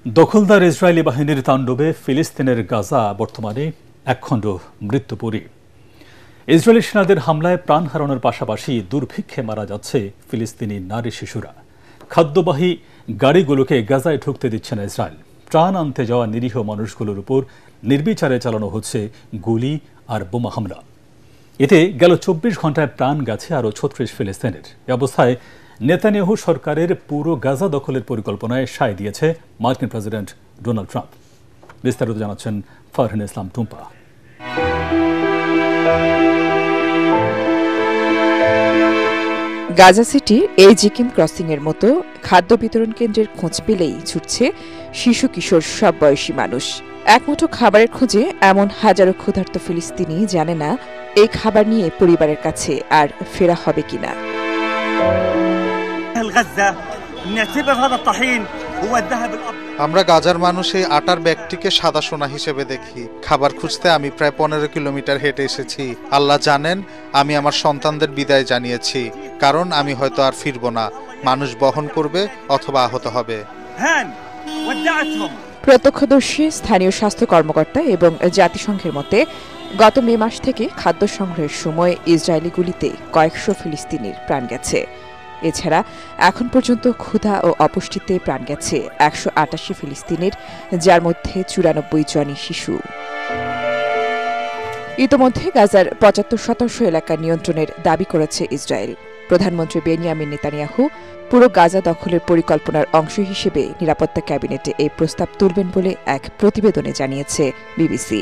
দখলদার ইসরায়েলি বাহিনীর তাণ্ডবে ফিলিস্তিনের গাজা বর্তমানে একখণ্ড মৃত্যুপুরী। ইসরায়েলি সেনাদের হামলায় প্রাণ হারানোর পাশাপাশি দুর্ভিক্ষে মারা যাচ্ছে ফিলিস্তিনি নারী শিশুরা। খাদ্যবাহী গাড়িগুলোকে গাজায় ঢুকতে দিচ্ছে না ইসরায়েল। প্রাণ আনতে যাওয়া নিরীহ মানুষগুলোর উপর নির্বিচারে চালানো হচ্ছে গুলি আর বোমা হামলা। এতে গেল ২৪ ঘন্টায় প্রাণ গেছে আরও ৩৬ ফিলিস্তিনের। এ অবস্থায় নেতানিয়াহু সরকারের পুরো গাজা দখলের পরিকল্পনায় সায় দিয়েছে মার্কিন প্রেসিডেন্ট ডোনাল্ড ট্রাম্প। বিস্তারিত জানাচ্ছেন ফারহান ইসলাম টুম্পা। গাজা সিটির এই জিকিম ক্রসিং এর মতো খাদ্য বিতরণ কেন্দ্রের খোঁজ পেলেই ছুটছে শিশু কিশোর সব বয়সী মানুষ। একমুঠো খাবারের খোঁজে এমন হাজারো ক্ষুধার্ত ফিলিস্তিনি জানে না এই খাবার নিয়ে পরিবারের কাছে আর ফেরা হবে কিনা। আমরা গাজার মানুষ এই আটার ব্যাগটিকে সাদা সোনা হিসেবে দেখি। খাবার খুঁজতে আমি প্রায় ১৫ কিলোমিটার হেঁটে এসেছি। আল্লাহ জানেন আমি আমার সন্তানদের বিদায় জানিয়েছি, কারণ আমি হয়তো আর ফিরব না। মানুষ বহন করবে অথবা আহত হবে। প্রত্যক্ষদর্শী স্থানীয় স্বাস্থ্য কর্মকর্তা এবং জাতিসংঘের মতে গত মে মাস থেকে খাদ্য সংগ্রহের সময় ইসরায়েলি গুলিতে কয়েকশো ফিলিস্তিনির প্রাণ গেছে। এছাড়া এখন পর্যন্ত ক্ষুধা ও অপুষ্টিতে প্রাণ গেছে ১৮৮ ফিলিস্তিনির, যার মধ্যে ৯৪ জনই শিশু। ইতোমধ্যে গাজার ৭৫% এলাকা নিয়ন্ত্রণের দাবি করেছে ইসরায়েল। প্রধানমন্ত্রী বেনিয়ামিন নেতানিয়াহু পুরো গাজা দখলের পরিকল্পনার অংশ হিসেবে নিরাপত্তা ক্যাবিনেটে এই প্রস্তাব তুলবেন বলে এক প্রতিবেদনে জানিয়েছে বিবিসি।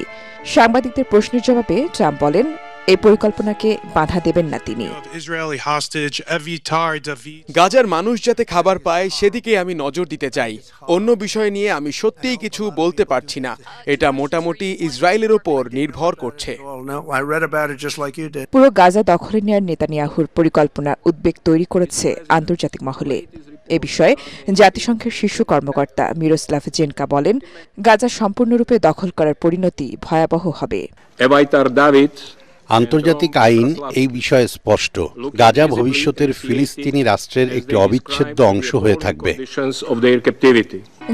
সাংবাদিকদের প্রশ্নের জবাবে ট্রাম্প বলেন, এই পরিকল্পনাকে বাধা দেবেন না তিনি। গাজার মানুষ যাতে খাবার পায় সেদিকে আমি নজর দিতে চাই। অন্য বিষয় নিয়ে আমি সত্যিই কিছু বলতে পারছি না। এটা মোটামুটি ইসরায়েলের ওপর নির্ভর করছে। পুরো গাজা দখলে নেওয়ার নেতানিয়াহুর পরিকল্পনা উদ্বেগ তৈরি করেছে আন্তর্জাতিক মহলে। এ বিষয়ে জাতিসংঘের শীর্ষ কর্মকর্তা মিরোস্লাভ জেনকা বলেন, গাজা সম্পূর্ণরূপে দখল করার পরিণতি ভয়াবহ হবে। আন্তর্জাতিক আইন এই বিষয়ে স্পষ্ট। গাজা ভবিষ্যতের ফিলিস্তিনি রাষ্ট্রের একটি অবিচ্ছেদ্য অংশ হয়ে থাকবে।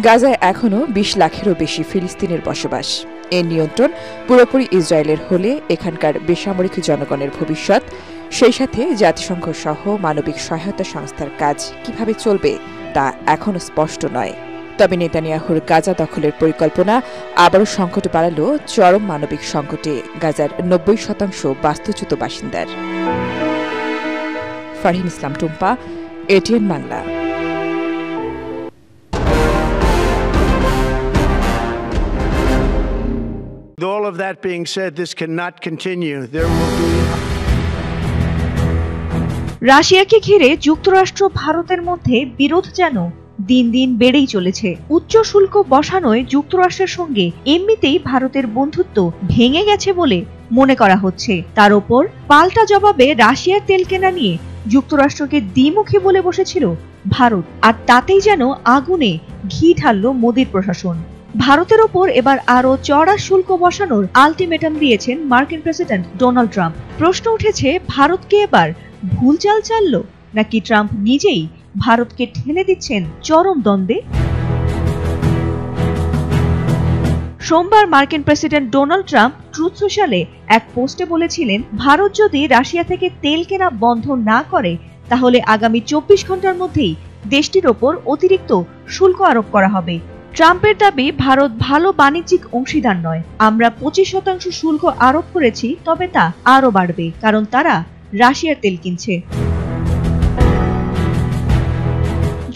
গাজায় এখনও ২০ লাখেরও বেশি ফিলিস্তিনের বসবাস। এর নিয়ন্ত্রণ পুরোপুরি ইসরায়েলের হলে এখানকার বেসামরিক জনগণের ভবিষ্যৎ, সেই সাথে জাতিসংঘ সহ মানবিক সহায়তা সংস্থার কাজ কিভাবে চলবে তা এখনও স্পষ্ট নয়। তবে নেতানিয়াহুর গাজা দখলের পরিকল্পনা আবারও সংকট বাড়াল চরম মানবিক সংকটে গাজার ৯০% বাস্তুচ্যুত বাসিন্দার। Farhin Islam Tumpa, ATN Bangla. With all of that being said, this cannot continue. There will be রাশিয়াকে ঘিরে যুক্তরাষ্ট্র ভারতের মধ্যে বিরোধ যেন দিন দিন বেড়েই চলেছে। উচ্চ শুল্ক বসানোয় যুক্তরাষ্ট্রের সঙ্গে এমনিতেই ভারতের বন্ধুত্ব ভেঙে গেছে বলে মনে করা হচ্ছে। তার ওপর পাল্টা জবাবে রাশিয়ার তেল কেনা নিয়ে যুক্তরাষ্ট্রকে দ্বিমুখী বলে বসেছিল ভারত, আর তাতেই যেন আগুনে ঘি ঢালল মোদির প্রশাসন। ভারতের ওপর এবার আরো চড়া শুল্ক বসানোর আলটিমেটাম দিয়েছেন মার্কিন প্রেসিডেন্ট ডোনাল্ড ট্রাম্প। প্রশ্ন উঠেছে, ভারতকে এবার ভুল চাল চালল, নাকি ট্রাম্প নিজেই ভারতকে ঠেলে দিচ্ছেন চরম দ্বন্দ্বে? সোমবার মার্কিন প্রেসিডেন্ট ডোনাল্ড ট্রাম্প ট্রুথ সোশ্যালে এক পোস্টে বলেছিলেন, ভারত যদি রাশিয়া থেকে তেল কেনা বন্ধ না করে তাহলে আগামী ২৪ ঘন্টার মধ্যেই দেশটির ওপর অতিরিক্ত শুল্ক আরোপ করা হবে। ট্রাম্পের দাবি, ভারত ভালো বাণিজ্যিক অংশীদার নয়। আমরা ২৫% শুল্ক আরোপ করেছি, তবে তা আরো বাড়বে, কারণ তারা রাশিয়ার তেল কিনছে।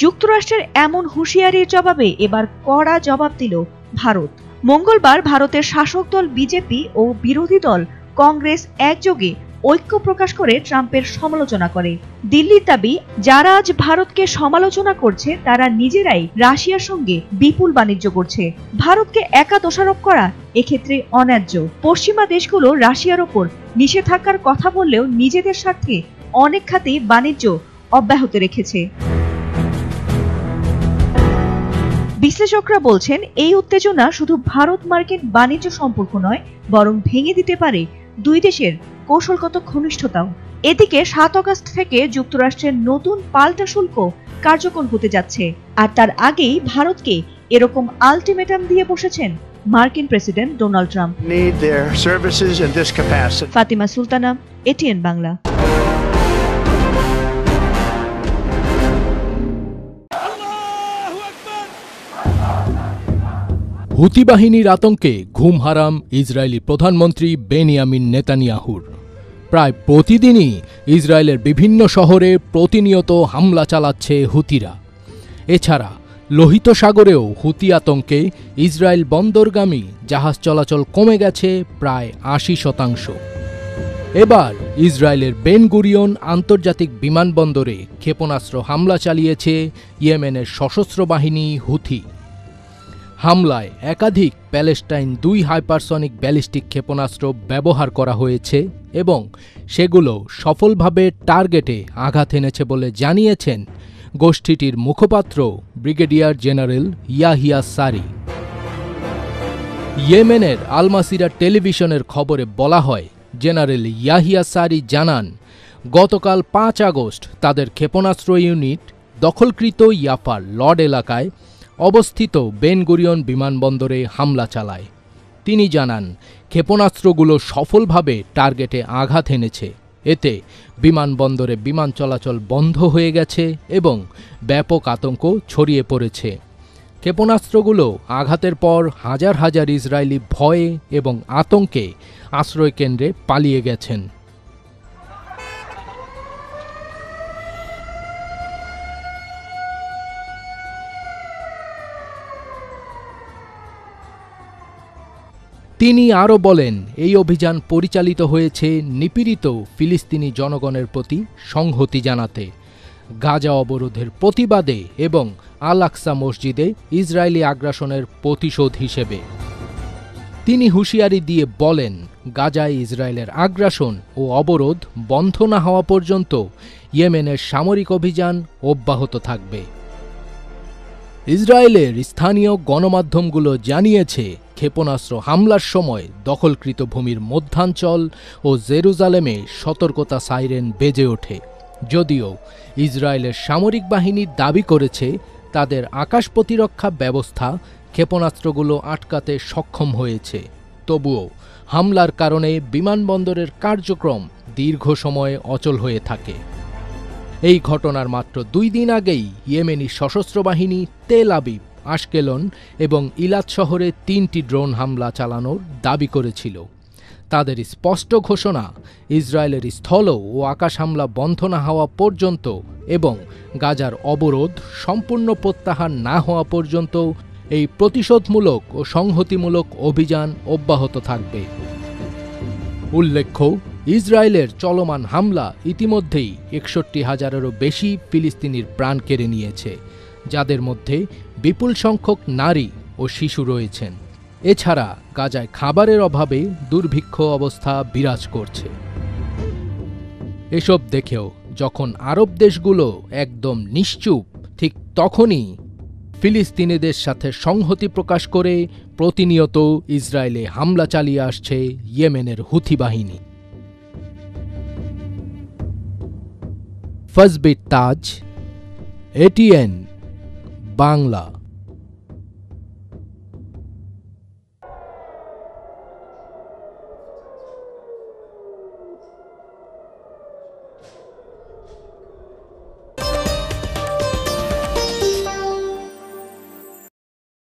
যুক্তরাষ্ট্রের এমন হুঁশিয়ারির জবাবে এবার কড়া জবাব দিল ভারত। মঙ্গলবার ভারতের শাসক দল বিজেপি ও বিরোধী দল কংগ্রেস একযোগে ঐক্য প্রকাশ করে ট্রাম্পের সমালোচনা করে। দিল্লির দাবি, যারা আজ ভারতকে সমালোচনা করছে তারা নিজেরাই রাশিয়ার সঙ্গে বিপুল বাণিজ্য করছে। ভারতকে একা দোষারোপ করা এক্ষেত্রে অন্যায্য। পশ্চিমা দেশগুলো রাশিয়ার ওপর নিষেধাজ্ঞার কথা বললেও নিজেদের স্বার্থে অনেক খাতেই বাণিজ্য অব্যাহত রেখেছে। বিশ্লেষকরা বলছেন, এই উত্তেজনা শুধু ভারত মার্কিন বাণিজ্য সম্পর্ক নয়, বরং ভেঙে দিতে পারে দুই দেশের কৌশলগত ঘনিষ্ঠতাও। এদিকে ৭ আগস্ট থেকে যুক্তরাষ্ট্রের নতুন পাল্টা শুল্ক কার্যকর হতে যাচ্ছে, আর তার আগেই ভারতকে এরকম আলটিমেটাম দিয়ে বসেছেন মার্কিন president Donald Trump. Need their services in this capacity. Fatima Sultana, ATN Bangla. Houthi বাহিনীর আতঙ্কে ঘুম হারাম ইসরায়েলি প্রধানমন্ত্রী বেনিয়ামিন নেতানিয়াহুর। প্রায় প্রতিদিনই ইসরায়েলের বিভিন্ন শহরে প্রতিনিয়ত হামলা চালাচ্ছে হুতিরা। এছাড়া লোহিত সাগরেও হুতি আতঙ্কে ইসরায়েল বন্দরগামী জাহাজ চলাচল কমে গেছে প্রায় ৮০%। এবার ইসরায়েলের বেন গুরিয়ন আন্তর্জাতিক বিমানবন্দরে ক্ষেপণাস্ত্র হামলা চালিয়েছে ইয়েমেনের সশস্ত্র বাহিনী হুথি। হামলায় একাধিক প্যালেস্টাইন ২ হাইপারসনিক ব্যালিস্টিক ক্ষেপণাস্ত্র ব্যবহার করা হয়েছে এবং সেগুলো সফলভাবে টার্গেটে আঘাত এনেছে বলে জানিয়েছেন গোষ্ঠীটির মুখপাত্র ব্রিগেডিয়ার জেনারেল ইয়াহিয়া সারি। ইয়েমেনের আল মাসিরা টেলিভিশনের খবরে বলা হয়, জেনারেল ইয়াহিয়া সারি জানান, গতকাল ৫ আগস্ট তাদের ক্ষেপণাস্ত্র ইউনিট দখলকৃত ইয়াফার লর্ড এলাকায় অবস্থিত বেন গুরিয়ন বিমানবন্দরে হামলা চালায়। তিনি জানান, ক্ষেপণাস্ত্রগুলো সফলভাবে টার্গেটে আঘাত এনেছে। এতে বিমানবন্দরে বিমান চলাচল বন্ধ হয়ে গেছে এবং ব্যাপক আতঙ্ক ছড়িয়ে পড়েছে। ক্ষেপণাস্ত্রগুলো আঘাতের পর হাজার হাজার ইসরায়েলি ভয়ে এবং আতঙ্কে আশ্রয়কেন্দ্রে পালিয়ে গেছেন। তিনি আরও বলেন, এই অভিযান পরিচালিত হয়েছে নিপীড়িত ফিলিস্তিনি জনগণের প্রতি সংহতি জানাতে, গাজা অবরোধের প্রতিবাদে এবং আল আকসা মসজিদে ইসরায়েলি আগ্রাসনের প্রতিশোধ হিসেবে। তিনি হুঁশিয়ারি দিয়ে বলেন, গাজায় ইসরায়েলের আগ্রাসন ও অবরোধ বন্ধ না হওয়া পর্যন্ত ইয়েমেনের সামরিক অভিযান অব্যাহত থাকবে। ইসরায়েলের স্থানীয় গণমাধ্যমগুলো জানিয়েছে, ক্ষেপণাস্ত্র হামলার সময় দখলকৃত ভূমির মধ্যাঞ্চল ও জেরুজালেমে সতর্কতা সাইরেন বেজে ওঠে। যদিও ইসরায়েলের সামরিক বাহিনী দাবি করেছে তাদের আকাশ প্রতিরক্ষা ব্যবস্থা ক্ষেপণাস্ত্রগুলো আটকাতে সক্ষম হয়েছে, তবুও হামলার কারণে বিমানবন্দরের কার্যক্রম দীর্ঘ সময় অচল হয়ে থাকে। এই ঘটনার মাত্র ২ দিন আগেই ইয়েমেনি সশস্ত্র বাহিনী তেল আবিব, আশকেলন এবং ইলাত শহরে ৩টি ড্রোন হামলা চালানোর দাবি করেছিল। তাদের স্পষ্ট ঘোষণা, ইসরায়েলের স্থল ও আকাশ হামলা বন্ধ না হওয়া পর্যন্ত এবং গাজার অবরোধ সম্পূর্ণ প্রত্যাহার না হওয়া পর্যন্ত এই প্রতিশোধমূলক ও সংহতিমূলক অভিযান অব্যাহত থাকবে। উল্লেখ্য, ইসরায়েলের চলমান হামলা ইতিমধ্যেই ৬১,০০০-এরও বেশি ফিলিস্তিনির প্রাণ কেড়ে নিয়েছে, যাদের মধ্যে বিপুল সংখ্যক নারী ও শিশু রয়েছেন। এছাড়া গাজায় খাবারের অভাবে দুর্ভিক্ষ অবস্থা বিরাজ করছে। এসব দেখেও যখন আরব দেশগুলো একদম নিশ্চুপ, ঠিক তখনই ফিলিস্তিনিদের সাথে সংহতি প্রকাশ করে প্রতিনিয়ত ইসরায়েলে হামলা চালিয়ে আসছে ইয়েমেনের হুথি বাহিনী। ফজবির তাজ, এটিএন বাংলা।